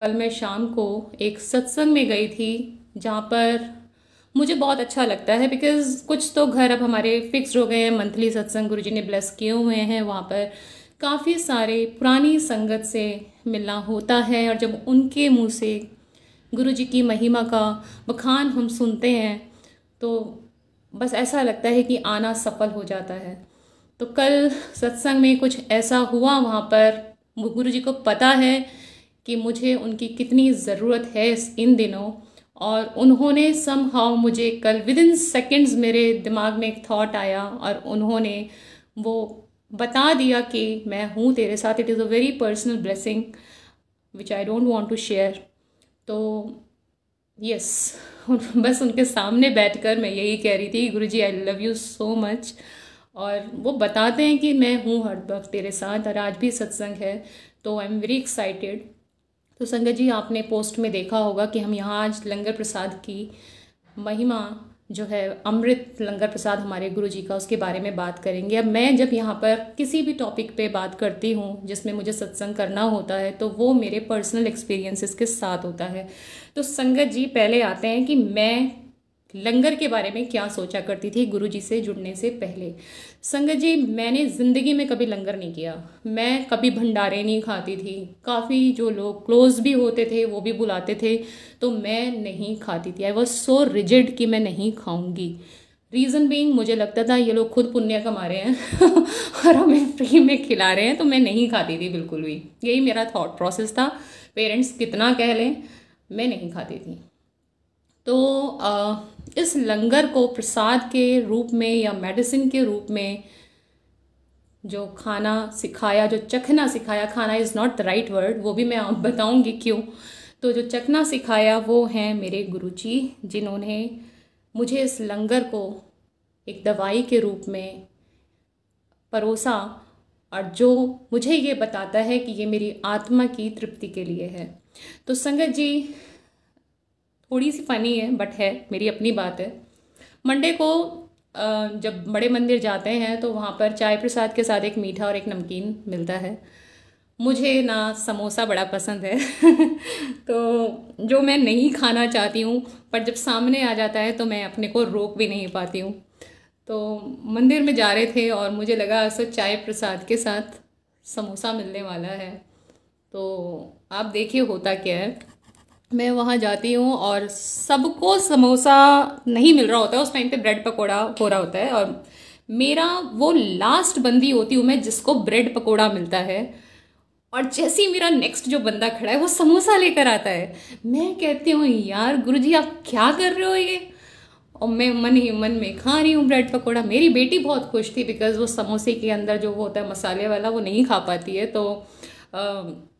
कल मैं शाम को एक सत्संग में गई थी जहाँ पर मुझे बहुत अच्छा लगता है बिकॉज़ कुछ तो घर अब हमारे फिक्स्ड हो गए हैं। मंथली सत्संग गुरुजी ने ब्लेस किए हुए हैं। वहाँ पर काफ़ी सारे पुरानी संगत से मिलना होता है और जब उनके मुंह से गुरुजी की महिमा का बखान हम सुनते हैं तो बस ऐसा लगता है कि आना सफल हो जाता है। तो कल सत्संग में कुछ ऐसा हुआ, वहाँ पर गुरुजी को पता है कि मुझे उनकी कितनी ज़रूरत है इन दिनों, और उन्होंने समहाउ मुझे कल विद इन सेकेंड्स मेरे दिमाग में एक थॉट आया और उन्होंने वो बता दिया कि मैं हूँ तेरे साथ। It is a very personal blessing which I don't want to share. तो यस, बस उनके सामने बैठकर मैं यही कह रही थी, Guruji I love you so much. और वो बताते हैं कि मैं हूँ हर वक्त तेरे साथ, और आज भी सत्संग है तो आई एम वेरी एक्साइटेड। तो संगत जी, आपने पोस्ट में देखा होगा कि हम यहाँ आज लंगर प्रसाद की महिमा जो है, अमृत लंगर प्रसाद हमारे गुरु जी का, उसके बारे में बात करेंगे। अब मैं जब यहाँ पर किसी भी टॉपिक पे बात करती हूँ जिसमें मुझे सत्संग करना होता है तो वो मेरे पर्सनल एक्सपीरियंसेस के साथ होता है। तो संगत जी, पहले आते हैं कि मैं लंगर के बारे में क्या सोचा करती थी गुरु जी से जुड़ने से पहले। संगत जी, मैंने ज़िंदगी में कभी लंगर नहीं किया। मैं कभी भंडारे नहीं खाती थी। काफ़ी जो लोग क्लोज भी होते थे वो भी बुलाते थे तो मैं नहीं खाती थी। आई वॉज सो रिजिड कि मैं नहीं खाऊंगी। रीज़न बीइंग, मुझे लगता था ये लोग खुद पुण्य कमा रहे हैं और हमें फ्री में खिला रहे हैं, तो मैं नहीं खाती थी बिल्कुल भी। यही मेरा थॉट प्रोसेस था। पेरेंट्स कितना कह लें, मैं नहीं खाती थी। तो इस लंगर को प्रसाद के रूप में या मेडिसिन के रूप में जो खाना सिखाया, जो चखना सिखाया, खाना is not the right word, वो भी मैं आप बताऊंगी क्यों। तो जो चखना सिखाया वो हैं मेरे गुरुजी, जिन्होंने मुझे इस लंगर को एक दवाई के रूप में परोसा और जो मुझे ये बताता है कि ये मेरी आत्मा की तृप्ति के लिए है। तो संगत जी, थोड़ी सी फ़नी है बट है, मेरी अपनी बात है। मंडे को जब बड़े मंदिर जाते हैं तो वहाँ पर चाय प्रसाद के साथ एक मीठा और एक नमकीन मिलता है। मुझे ना समोसा बड़ा पसंद है तो जो मैं नहीं खाना चाहती हूँ पर जब सामने आ जाता है तो मैं अपने को रोक भी नहीं पाती हूँ। तो मंदिर में जा रहे थे और मुझे लगा ऐसा चाय प्रसाद के साथ समोसा मिलने वाला है। तो आप देखिए होता क्या है, मैं वहाँ जाती हूँ और सबको समोसा नहीं मिल रहा होता है, उस टाइम पे ब्रेड पकोड़ा हो रहा होता है और मेरा वो लास्ट बंदी होती हूँ मैं जिसको ब्रेड पकोड़ा मिलता है। और जैसे ही मेरा नेक्स्ट जो बंदा खड़ा है वो समोसा लेकर आता है, मैं कहती हूँ यार गुरुजी आप क्या कर रहे हो ये। और मैं मन ही मन में खा रही हूँ ब्रेड पकोड़ा। मेरी बेटी बहुत खुश थी बिकॉज वो समोसे के अंदर जो वो होता है मसाले वाला वो नहीं खा पाती है, तो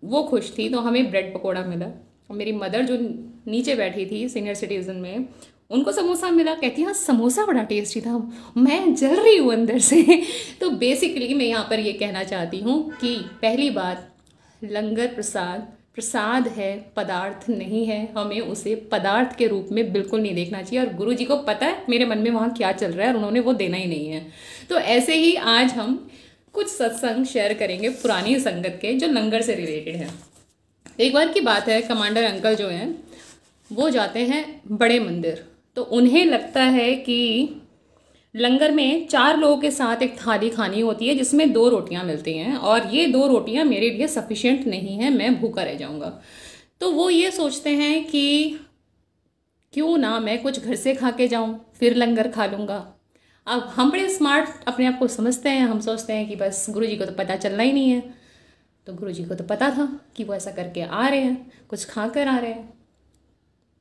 वो खुश थी। तो हमें ब्रेड पकोड़ा मिला। और मेरी मदर जो नीचे बैठी थी सीनियर सिटीजन में, उनको समोसा मिला। कहती हाँ समोसा बड़ा टेस्टी था। मैं जल रही हूँ अंदर से तो बेसिकली मैं यहाँ पर ये कहना चाहती हूँ कि पहली बात, लंगर प्रसाद प्रसाद है, पदार्थ नहीं है। हमें उसे पदार्थ के रूप में बिल्कुल नहीं देखना चाहिए। और गुरु जी को पता है मेरे मन में वहाँ क्या चल रहा है और उन्होंने वो देना ही नहीं है। तो ऐसे ही आज हम कुछ सत्संग शेयर करेंगे पुरानी संगत के जो लंगर से रिलेटेड है। एक बार की बात है, कमांडर अंकल जो हैं वो जाते हैं बड़े मंदिर, तो उन्हें लगता है कि लंगर में 4 लोगों के साथ एक थाली खानी होती है जिसमें 2 रोटियां मिलती हैं और ये 2 रोटियां मेरे लिए सफिशिएंट नहीं है, मैं भूखा रह जाऊंगा। तो वो ये सोचते हैं कि क्यों ना मैं कुछ घर से खा के जाऊं, फिर लंगर खा लूंगा। अब हम बड़े स्मार्ट अपने आप को समझते हैं, हम सोचते हैं कि बस गुरुजी को तो पता चलना ही नहीं है। तो गुरुजी को तो पता था कि वो ऐसा करके आ रहे हैं, कुछ खा कर आ रहे हैं।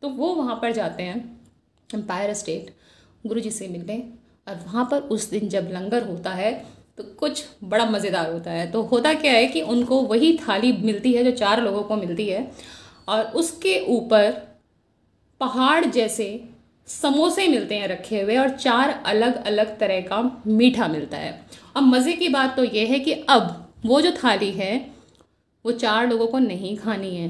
तो वो वहाँ पर जाते हैं एम्पायर स्टेट गुरुजी से मिलने। और वहाँ पर उस दिन जब लंगर होता है तो कुछ बड़ा मज़ेदार होता है। तो होता क्या है कि उनको वही थाली मिलती है जो 4 लोगों को मिलती है और उसके ऊपर पहाड़ जैसे समोसे मिलते हैं रखे हुए और 4 अलग अलग तरह का मीठा मिलता है। अब मज़े की बात तो ये है कि अब वो जो थाली है वो 4 लोगों को नहीं खानी है,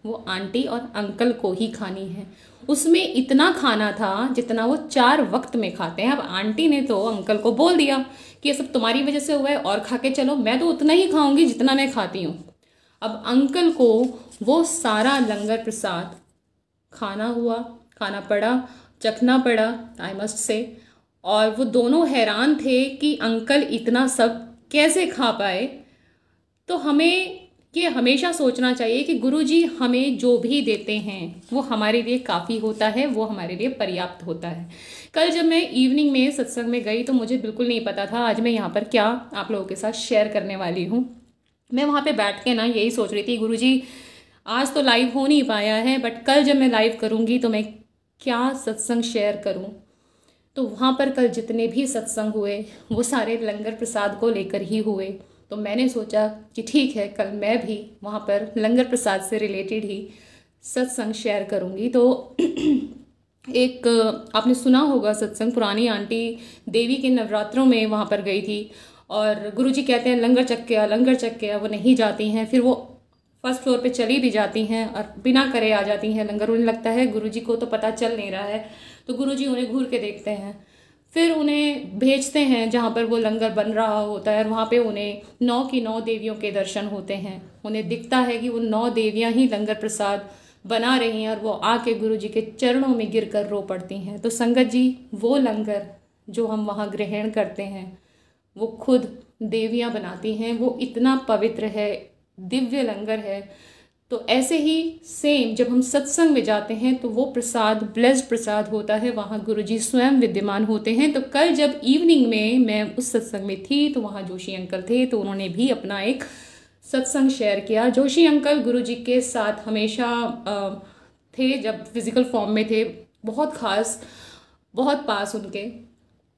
वो आंटी और अंकल को ही खानी है। उसमें इतना खाना था जितना वो 4 वक्त में खाते हैं। अब आंटी ने तो अंकल को बोल दिया कि ये सब तुम्हारी वजह से हुआ है और खा के चलो, मैं तो उतना ही खाऊंगी जितना मैं खाती हूँ। अब अंकल को वो सारा लंगर प्रसाद खाना हुआ, खाना पड़ा, चखना पड़ा, आई मस्ट से। और वो दोनों हैरान थे कि अंकल इतना सब कैसे खा पाए। तो हमें ये हमेशा सोचना चाहिए कि गुरुजी हमें जो भी देते हैं वो हमारे लिए काफ़ी होता है, वो हमारे लिए पर्याप्त होता है। कल जब मैं इवनिंग में सत्संग में गई तो मुझे बिल्कुल नहीं पता था आज मैं यहाँ पर क्या आप लोगों के साथ शेयर करने वाली हूँ। मैं वहाँ पे बैठ के ना यही सोच रही थी, गुरुजी आज तो लाइव हो नहीं पाया है, बट कल जब मैं लाइव करूँगी तो मैं क्या सत्संग शेयर करूँ। तो वहाँ पर कल जितने भी सत्संग हुए वो सारे लंगर प्रसाद को लेकर ही हुए। तो मैंने सोचा कि ठीक है, कल मैं भी वहाँ पर लंगर प्रसाद से रिलेटेड ही सत्संग शेयर करूँगी। तो एक आपने सुना होगा सत्संग, पुरानी आंटी देवी के नवरात्रों में वहाँ पर गई थी और गुरुजी कहते हैं लंगर चक के वो नहीं जाती हैं, फिर वो फर्स्ट फ्लोर पे चली भी जाती हैं और बिना करे आ जाती हैं लंगर। उन्हें लगता है गुरुजी को तो पता चल नहीं रहा है, तो गुरुजी उन्हें घूर के देखते हैं, फिर उन्हें भेजते हैं जहाँ पर वो लंगर बन रहा होता है और वहाँ पे उन्हें 9 की 9 देवियों के दर्शन होते हैं। उन्हें दिखता है कि वो 9 देवियाँ ही लंगर प्रसाद बना रही हैं और वो आके गुरुजी के चरणों में गिरकर रो पड़ती हैं। तो संगत जी, वो लंगर जो हम वहाँ ग्रहण करते हैं वो खुद देवियाँ बनाती हैं, वो इतना पवित्र है, दिव्य लंगर है। तो ऐसे ही सेम जब हम सत्संग में जाते हैं तो वो प्रसाद ब्लेस्ड प्रसाद होता है, वहाँ गुरुजी स्वयं विद्यमान होते हैं। तो कल जब इवनिंग में मैं उस सत्संग में थी तो वहाँ जोशी अंकल थे, तो उन्होंने भी अपना एक सत्संग शेयर किया। जोशी अंकल गुरुजी के साथ हमेशा थे जब फिजिकल फॉर्म में थे, बहुत खास, बहुत पास उनके,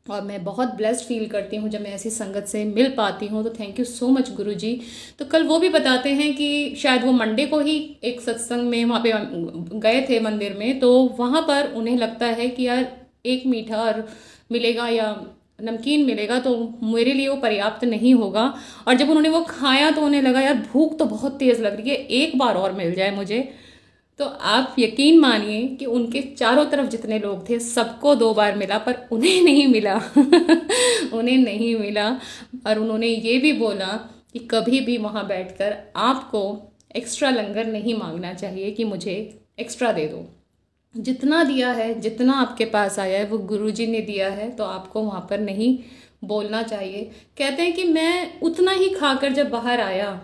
और मैं बहुत ब्लेस्ड फील करती हूँ जब मैं ऐसी संगत से मिल पाती हूँ। तो थैंक यू सो मच गुरुजी। तो कल वो भी बताते हैं कि शायद वो मंडे को ही एक सत्संग में वहाँ पे गए थे मंदिर में, तो वहाँ पर उन्हें लगता है कि यार एक मीठा और मिलेगा या नमकीन मिलेगा तो मेरे लिए वो पर्याप्त नहीं होगा। और जब उन्होंने वो खाया तो उन्हें लगा यार भूख तो बहुत तेज़ लग रही है, एक बार और मिल जाए मुझे। तो आप यकीन मानिए कि उनके चारों तरफ जितने लोग थे सबको 2 बार मिला, पर उन्हें नहीं मिला उन्हें नहीं मिला। और उन्होंने ये भी बोला कि कभी भी वहाँ बैठकर आपको एक्स्ट्रा लंगर नहीं मांगना चाहिए कि मुझे एक्स्ट्रा दे दो। जितना दिया है, जितना आपके पास आया है वो गुरुजी ने दिया है, तो आपको वहाँ पर नहीं बोलना चाहिए। कहते हैं कि मैं उतना ही खाकर जब बाहर आया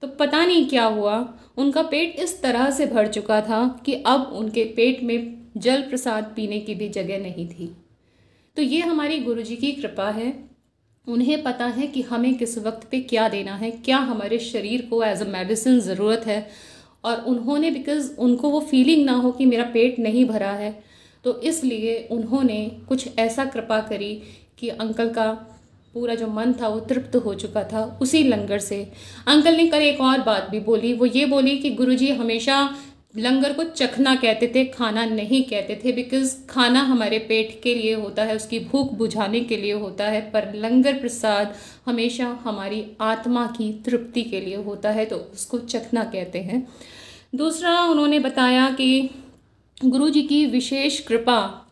तो पता नहीं क्या हुआ, उनका पेट इस तरह से भर चुका था कि अब उनके पेट में जल प्रसाद पीने की भी जगह नहीं थी। तो ये हमारी गुरुजी की कृपा है, उन्हें पता है कि हमें किस वक्त पे क्या देना है, क्या हमारे शरीर को एज अ मेडिसिन ज़रूरत है। और उन्होंने, बिकॉज़ उनको वो फीलिंग ना हो कि मेरा पेट नहीं भरा है, तो इसलिए उन्होंने कुछ ऐसा कृपा करी कि अंकल का पूरा जो मन था वो तृप्त हो चुका था उसी लंगर से। अंकल ने कल एक और बात भी बोली, वो ये बोली कि गुरुजी हमेशा लंगर को चखना कहते थे, खाना नहीं कहते थे, बिकॉज़ खाना हमारे पेट के लिए होता है, उसकी भूख बुझाने के लिए होता है, पर लंगर प्रसाद हमेशा हमारी आत्मा की तृप्ति के लिए होता है, तो उसको चखना कहते हैं। दूसरा उन्होंने बताया कि गुरुजी की विशेष कृपा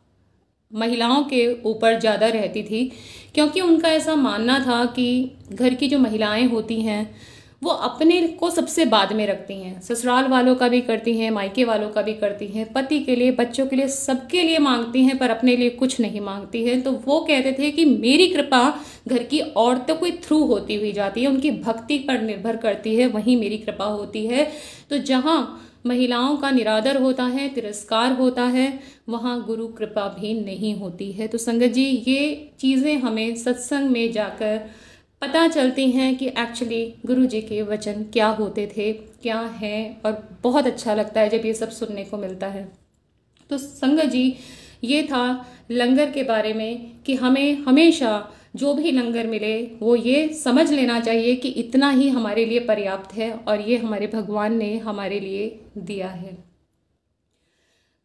महिलाओं के ऊपर ज़्यादा रहती थी, क्योंकि उनका ऐसा मानना था कि घर की जो महिलाएं होती हैं वो अपने को सबसे बाद में रखती हैं, ससुराल वालों का भी करती हैं, मायके वालों का भी करती हैं, पति के लिए, बच्चों के लिए, सबके लिए मांगती हैं, पर अपने लिए कुछ नहीं मांगती हैं। तो वो कहते थे कि मेरी कृपा घर की औरतों के थ्रू होती हुई जाती है, उनकी भक्ति पर निर्भर करती है, वहीं मेरी कृपा होती है। तो जहाँ महिलाओं का निरादर होता है, तिरस्कार होता है, वहाँ गुरु कृपा भी नहीं होती है। तो संगत जी, ये चीज़ें हमें सत्संग में जाकर पता चलती हैं कि एक्चुअली गुरु जी के वचन क्या होते थे, क्या हैं, और बहुत अच्छा लगता है जब ये सब सुनने को मिलता है। तो संगत जी, ये था लंगर के बारे में कि हमें हमेशा जो भी लंगर मिले वो ये समझ लेना चाहिए कि इतना ही हमारे लिए पर्याप्त है और ये हमारे भगवान ने हमारे लिए दिया है।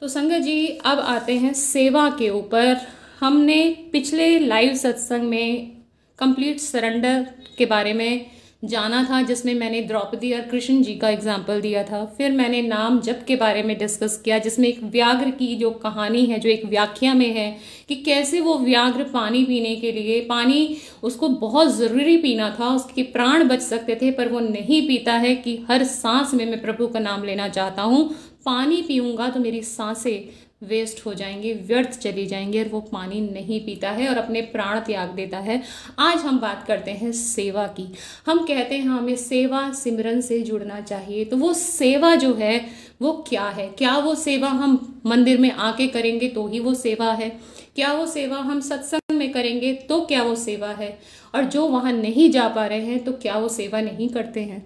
तो संगत जी, अब आते हैं सेवा के ऊपर। हमने पिछले लाइव सत्संग में कंप्लीट सरेंडर के बारे में जाना था, जिसमें मैंने द्रौपदी और कृष्ण जी का एग्जाम्पल दिया था। फिर मैंने नाम जप के बारे में डिस्कस किया, जिसमें एक व्याघ्र की जो कहानी है, जो एक व्याख्या में है कि कैसे वो व्याघ्र पानी पीने के लिए, पानी उसको बहुत ज़रूरी पीना था, उसके प्राण बच सकते थे, पर वो नहीं पीता है कि हर सांस में मैं प्रभु का नाम लेना चाहता हूँ, पानी पीऊँगा तो मेरी सांसें वेस्ट हो जाएंगे, व्यर्थ चली जाएंगे, और वो पानी नहीं पीता है और अपने प्राण त्याग देता है। आज हम बात करते हैं सेवा की। हम कहते हैं हमें सेवा सिमरन से जुड़ना चाहिए, तो वो सेवा जो है वो क्या है? क्या वो सेवा हम मंदिर में आके करेंगे तो ही वो सेवा है? क्या वो सेवा हम सत्संग में करेंगे तो क्या वो सेवा है? और जो वहाँ नहीं जा पा रहे हैं तो क्या वो सेवा नहीं करते हैं?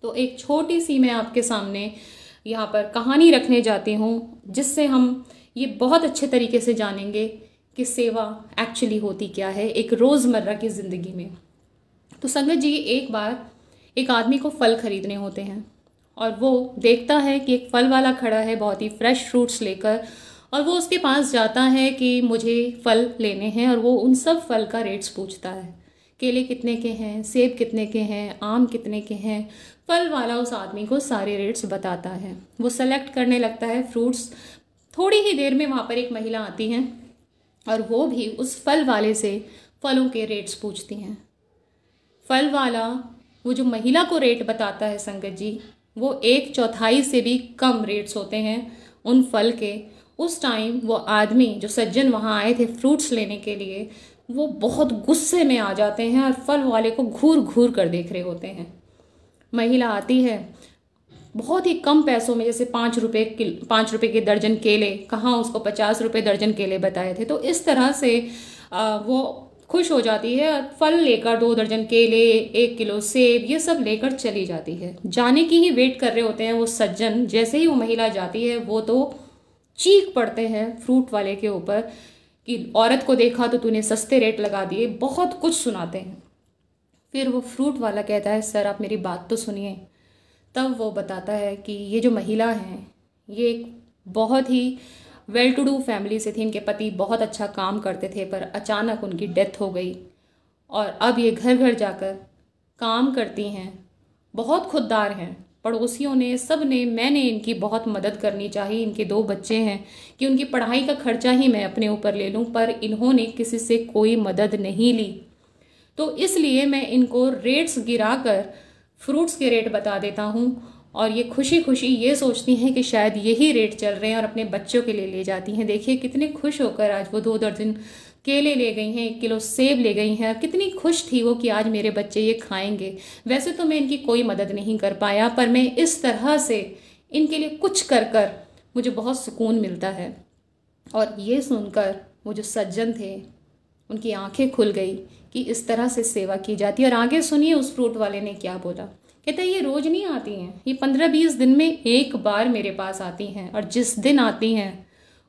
तो एक छोटी सी मैं आपके सामने यहाँ पर कहानी रखने जाती हूँ, जिससे हम ये बहुत अच्छे तरीके से जानेंगे कि सेवा एक्चुअली होती क्या है एक रोज़मर्रा की ज़िंदगी में। तो संगत जी, एक बार एक आदमी को फल खरीदने होते हैं और वो देखता है कि एक फल वाला खड़ा है बहुत ही फ्रेश फ्रूट्स लेकर, और वो उसके पास जाता है कि मुझे फल लेने हैं, और वो उन सब फल का रेट्स पूछता है। केले कितने के हैं, सेब कितने के हैं, आम कितने के हैं। फल वाला उस आदमी को सारे रेट्स बताता है। वो सेलेक्ट करने लगता है फ्रूट्स। थोड़ी ही देर में वहाँ पर एक महिला आती हैं और वो भी उस फल वाले से फलों के रेट्स पूछती हैं। फल वाला वो जो महिला को रेट बताता है संगत जी, वो 1/4 से भी कम रेट्स होते हैं उन फल के। उस टाइम वो आदमी, जो सज्जन वहाँ आए थे फ्रूट्स लेने के लिए, वो बहुत गुस्से में आ जाते हैं और फल वाले को घूर घूर कर देख रहे होते हैं। महिला आती है बहुत ही कम पैसों में, जैसे 5 रुपए के दर्जन केले, कहाँ उसको 50 रुपए दर्जन केले बताए थे। तो इस तरह से वो खुश हो जाती है और फल लेकर 2 दर्जन केले, 1 किलो सेब, ये सब लेकर चली जाती है। जाने की ही वेट कर रहे होते हैं वो सज्जन। जैसे ही वो महिला जाती है वो तो चीख पड़ते हैं फ्रूट वाले के ऊपर कि औरत को देखा तो तूने सस्ते रेट लगा दिए, बहुत कुछ सुनाते हैं। फिर वो फ्रूट वाला कहता है, सर आप मेरी बात तो सुनिए। तब वो बताता है कि ये जो महिला हैं, ये एक बहुत ही वेल टू डू फैमिली से थी, इनके पति बहुत अच्छा काम करते थे, पर अचानक उनकी डेथ हो गई और अब ये घर घर जाकर काम करती हैं, बहुत खुददार हैं। पड़ोसियों ने, सब ने, मैंने इनकी बहुत मदद करनी चाहिए, इनके 2 बच्चे हैं, कि उनकी पढ़ाई का खर्चा ही मैं अपने ऊपर ले लूं, पर इन्होंने किसी से कोई मदद नहीं ली। तो इसलिए मैं इनको रेट्स गिराकर फ्रूट्स के रेट बता देता हूँ, और ये खुशी खुशी ये सोचती हैं कि शायद यही रेट चल रहे हैं, और अपने बच्चों के लिए ले जाती हैं। देखिए कितने खुश होकर आज वो 2 दर्जन केले ले गई हैं, 1 किलो सेब ले गई हैं। कितनी खुश थी वो कि आज मेरे बच्चे ये खाएंगे। वैसे तो मैं इनकी कोई मदद नहीं कर पाया, पर मैं इस तरह से इनके लिए कुछ कर मुझे बहुत सुकून मिलता है। और ये सुनकर वो जो सज्जन थे, उनकी आंखें खुल गई कि इस तरह से सेवा की जाती है। और आगे सुनिए उस फ्रूट वाले ने क्या बोला। कहते हैं ये रोज नहीं आती हैं, ये 15-20 दिन में एक बार मेरे पास आती हैं, और जिस दिन आती हैं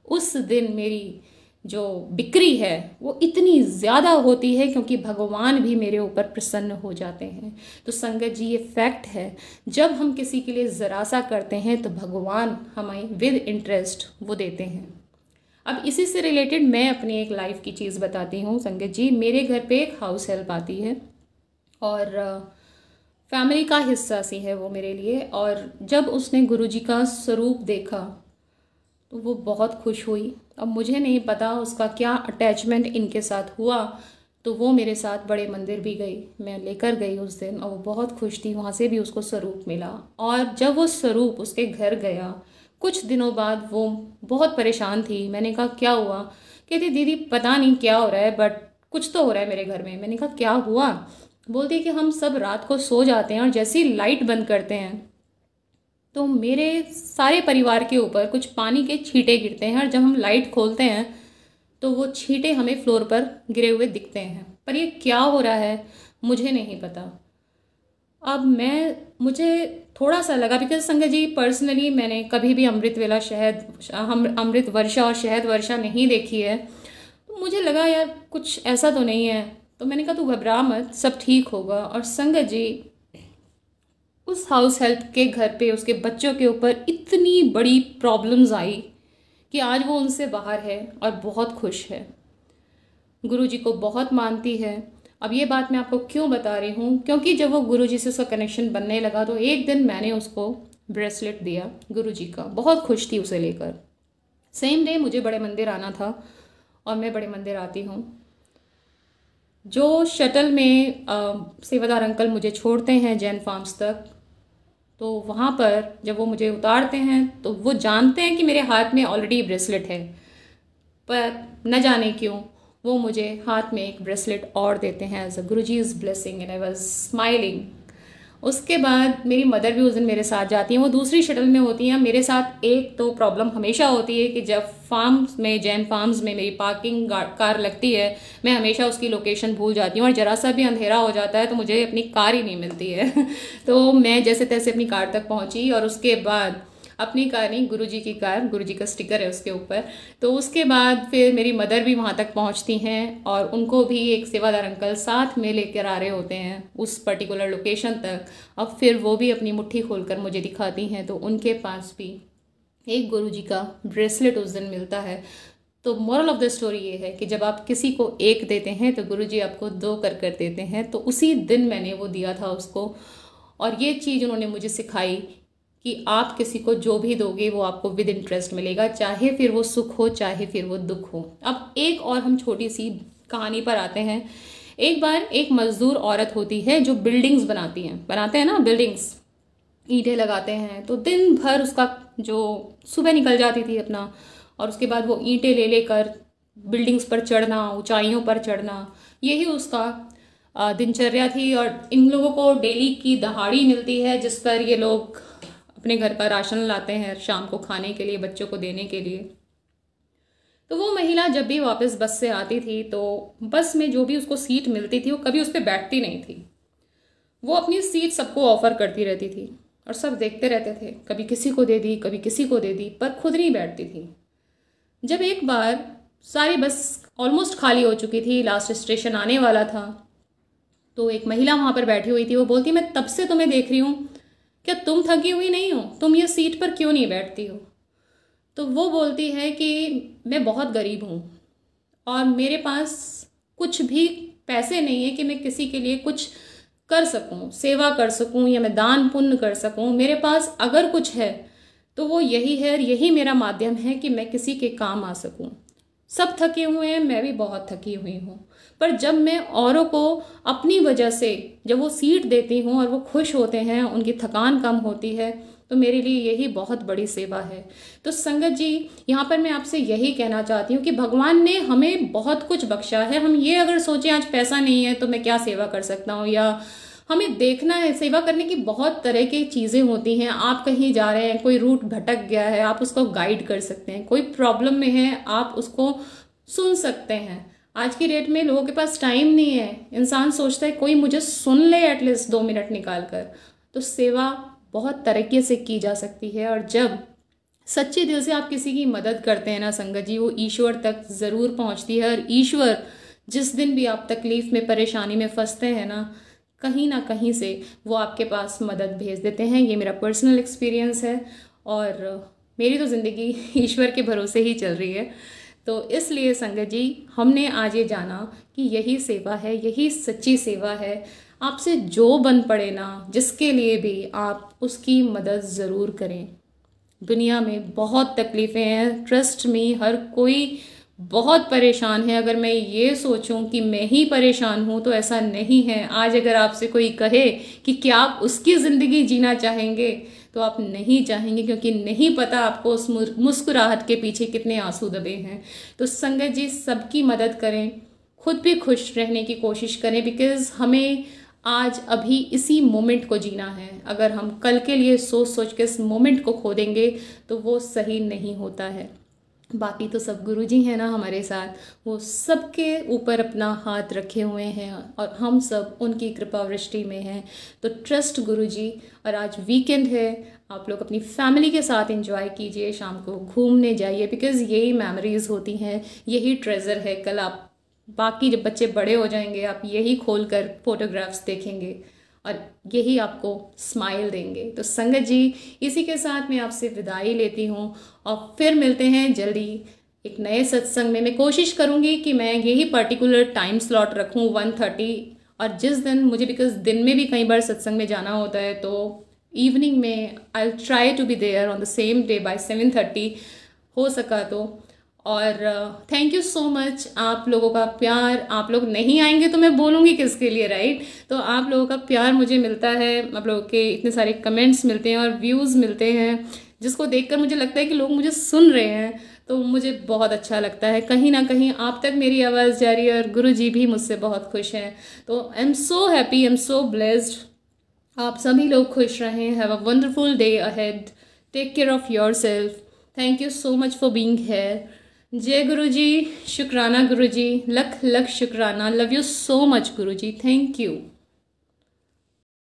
उस दिन मेरी जो बिक्री है वो इतनी ज़्यादा होती है, क्योंकि भगवान भी मेरे ऊपर प्रसन्न हो जाते हैं। तो संगत जी, ये फैक्ट है, जब हम किसी के लिए ज़रा सा करते हैं तो भगवान हमें विद इंटरेस्ट वो देते हैं। अब इसी से रिलेटेड मैं अपनी एक लाइफ की चीज़ बताती हूँ संगत जी। मेरे घर पे एक हाउस हेल्प आती है और फैमिली का हिस्सा सी है वो मेरे लिए। और जब उसने गुरुजी का स्वरूप देखा तो वो बहुत खुश हुई। अब मुझे नहीं पता उसका क्या अटैचमेंट इनके साथ हुआ, तो वो मेरे साथ बड़े मंदिर भी गई, मैं लेकर गई उस दिन, और वो बहुत खुश थी। वहाँ से भी उसको स्वरूप मिला, और जब वो स्वरूप उसके घर गया कुछ दिनों बाद वो बहुत परेशान थी। मैंने कहा क्या हुआ? कहती दीदी पता नहीं क्या हो रहा है, बट कुछ तो हो रहा है मेरे घर में। मैंने कहा क्या हुआ? बोलती कि हम सब रात को सो जाते हैं और जैसे ही लाइट बंद करते हैं तो मेरे सारे परिवार के ऊपर कुछ पानी के छींटे गिरते हैं, और जब हम लाइट खोलते हैं तो वो छींटे हमें फ्लोर पर गिरे हुए दिखते हैं, पर ये क्या हो रहा है मुझे नहीं पता। अब मुझे थोड़ा सा लगा, बिकॉज संगत जी पर्सनली मैंने कभी भी अमृत वर्षा और शहद वर्षा नहीं देखी है, तो मुझे लगा यार कुछ ऐसा तो नहीं है। तो मैंने कहा तू घबरा मत, सब ठीक होगा। और संगत जी उस हाउस हेल्प के घर पे उसके बच्चों के ऊपर इतनी बड़ी प्रॉब्लम्स आई कि आज वो उनसे बाहर है और बहुत खुश है, गुरुजी को बहुत मानती है। अब ये बात मैं आपको क्यों बता रही हूँ, क्योंकि जब वो गुरुजी से उसका कनेक्शन बनने लगा तो एक दिन मैंने उसको ब्रेसलेट दिया गुरुजी का, बहुत खुश थी उसे लेकर। सेम डे मुझे बड़े मंदिर आना था और मैं बड़े मंदिर आती हूँ। जो शटल में सेवादार अंकल मुझे छोड़ते हैं जैन फार्म्स तक, तो वहाँ पर जब वो मुझे उतारते हैं तो वो जानते हैं कि मेरे हाथ में ऑलरेडी ब्रेसलेट है, पर न जाने क्यों वो मुझे हाथ में एक ब्रेसलेट और देते हैं एज अ गुरुजीज blessing, and I was smiling. उसके बाद मेरी मदर भी उस दिन मेरे साथ जाती हैं, वो दूसरी शटल में होती हैं। मेरे साथ एक तो प्रॉब्लम हमेशा होती है कि जब फार्म्स में, जैन फार्म्स में मेरी पार्किंग कार लगती है, मैं हमेशा उसकी लोकेशन भूल जाती हूँ और ज़रा सा भी अंधेरा हो जाता है तो मुझे अपनी कार ही नहीं मिलती है तो मैं जैसे तैसे अपनी कार तक पहुँची और उसके बाद, अपनी कार नहीं, गुरुजी की कार, गुरुजी का स्टिकर है उसके ऊपर, तो उसके बाद फिर मेरी मदर भी वहाँ तक पहुँचती हैं और उनको भी एक सेवादार अंकल साथ में लेकर आ रहे होते हैं उस पर्टिकुलर लोकेशन तक। अब फिर वो भी अपनी मुट्ठी खोलकर मुझे दिखाती हैं तो उनके पास भी एक गुरुजी का ब्रेसलेट उस दिन मिलता है। तो मोरल ऑफ द स्टोरी ये है कि जब आप किसी को एक देते हैं तो गुरुजी आपको दो कर कर देते हैं। तो उसी दिन मैंने वो दिया था उसको, और ये चीज़ उन्होंने मुझे सिखाई कि आप किसी को जो भी दोगे वो आपको विद इंटरेस्ट मिलेगा, चाहे फिर वो सुख हो चाहे फिर वो दुख हो। अब एक और हम छोटी सी कहानी पर आते हैं। एक बार एक मजदूर औरत होती है जो बिल्डिंग्स बनाते हैं ना, बिल्डिंग्स, ईंटें लगाते हैं, तो दिन भर उसका जो सुबह निकल जाती थी अपना, और उसके बाद वो ईंटें ले लेकर बिल्डिंग्स पर चढ़ना, ऊंचाइयों पर चढ़ना, यही उसका दिनचर्या थी। और इन लोगों को डेली की दहाड़ी मिलती है जिस पर ये लोग अपने घर का राशन लाते हैं शाम को खाने के लिए, बच्चों को देने के लिए। तो वो महिला जब भी वापस बस से आती थी तो बस में जो भी उसको सीट मिलती थी वो कभी उस पर बैठती नहीं थी। वो अपनी सीट सबको ऑफर करती रहती थी और सब देखते रहते थे, कभी किसी को दे दी कभी किसी को दे दी, पर खुद नहीं बैठती थी। जब एक बार सारी बस ऑलमोस्ट खाली हो चुकी थी, लास्ट स्टेशन आने वाला था, तो एक महिला वहाँ पर बैठी हुई थी। वो बोलती, मैं तब से तुम्हें देख रही हूँ, क्या तुम थकी हुई नहीं हो? तुम ये सीट पर क्यों नहीं बैठती हो? तो वो बोलती है कि मैं बहुत गरीब हूँ और मेरे पास कुछ भी पैसे नहीं है कि मैं किसी के लिए कुछ कर सकूँ, सेवा कर सकूँ या मैं दान पुण्य कर सकूँ। मेरे पास अगर कुछ है तो वो यही है, और यही मेरा माध्यम है कि मैं किसी के काम आ सकूँ। सब थके हुए हैं, मैं भी बहुत थकी हुई हूँ, पर जब मैं औरों को अपनी वजह से जब वो सीट देती हूँ और वो खुश होते हैं, उनकी थकान कम होती है, तो मेरे लिए यही बहुत बड़ी सेवा है। तो संगत जी, यहाँ पर मैं आपसे यही कहना चाहती हूँ कि भगवान ने हमें बहुत कुछ बख्शा है। हम ये अगर सोचें आज पैसा नहीं है तो मैं क्या सेवा कर सकता हूँ, या हमें देखना है, सेवा करने की बहुत तरह की चीज़ें होती हैं। आप कहीं जा रहे हैं, कोई रूट भटक गया है, आप उसको गाइड कर सकते हैं। कोई प्रॉब्लम में है, आप उसको सुन सकते हैं। आज की डेट में लोगों के पास टाइम नहीं है, इंसान सोचता है कोई मुझे सुन ले एटलीस्ट 2 मिनट निकाल कर। तो सेवा बहुत तरीके से की जा सकती है, और जब सच्चे दिल से आप किसी की मदद करते हैं ना संगत जी, वो ईश्वर तक ज़रूर पहुंचती है। और ईश्वर जिस दिन भी आप तकलीफ में, परेशानी में फंसते हैं ना कहीं से वो आपके पास मदद भेज देते हैं। ये मेरा पर्सनल एक्सपीरियंस है और मेरी तो ज़िंदगी ईश्वर के भरोसे ही चल रही है। तो इसलिए संगत जी, हमने आज ये जाना कि यही सेवा है, यही सच्ची सेवा है। आपसे जो बन पड़े ना, जिसके लिए भी, आप उसकी मदद ज़रूर करें। दुनिया में बहुत तकलीफ़ें हैं, ट्रस्ट मी, हर कोई बहुत परेशान है। अगर मैं ये सोचूं कि मैं ही परेशान हूं तो ऐसा नहीं है। आज अगर आपसे कोई कहे कि क्या आप उसकी ज़िंदगी जीना चाहेंगे, तो आप नहीं चाहेंगे, क्योंकि नहीं पता आपको उस मुस्कुराहट के पीछे कितने आंसू दबे हैं। तो संगत जी, सबकी मदद करें, खुद भी खुश रहने की कोशिश करें, बिकॉज़ हमें आज अभी इसी मोमेंट को जीना है। अगर हम कल के लिए सोच सोच के इस मोमेंट को खो देंगे तो वो सही नहीं होता है। बाकी तो सब गुरुजी हैं ना हमारे साथ, वो सबके ऊपर अपना हाथ रखे हुए हैं और हम सब उनकी कृपा वृष्टि में हैं। तो ट्रस्ट गुरुजी। और आज वीकेंड है, आप लोग अपनी फैमिली के साथ एंजॉय कीजिए, शाम को घूमने जाइए, बिकॉज़ यही मेमोरीज होती हैं, यही ट्रेजर है। कल आप बाकी जब बच्चे बड़े हो जाएंगे, आप यही खोल कर फोटोग्राफ्स देखेंगे और यही आपको स्माइल देंगे। तो संगत जी, इसी के साथ मैं आपसे विदाई लेती हूँ और फिर मिलते हैं जल्दी एक नए सत्संग में मैं कोशिश करूँगी कि मैं यही पर्टिकुलर टाइम स्लॉट रखूँ 1:30, और जिस दिन मुझे, बिकॉज दिन में भी कई बार सत्संग में जाना होता है, तो इवनिंग में I will try to be there on the same day by 7:30 हो सका तो। और थैंक यू सो मच, आप लोगों का प्यार, आप लोग नहीं आएंगे तो मैं बोलूँगी किसके लिए, राइट? तो आप लोगों का प्यार मुझे मिलता है, आप लोगों के इतने सारे कमेंट्स मिलते हैं और व्यूज़ मिलते हैं, जिसको देखकर मुझे लगता है कि लोग मुझे सुन रहे हैं, तो मुझे बहुत अच्छा लगता है। कहीं ना कहीं आप तक मेरी आवाज़ जा रही है और गुरु जी भी मुझसे बहुत खुश हैं, तो I am so happy, I am so blessed. आप सभी लोग खुश रहें। Have a wonderful day ahead. Take care of yourself. Thank you so much for being here. जय गुरु जी। शुक्राना गुरु जी, लख लख शुक्राना। Love you so much Guru ji. Thank you.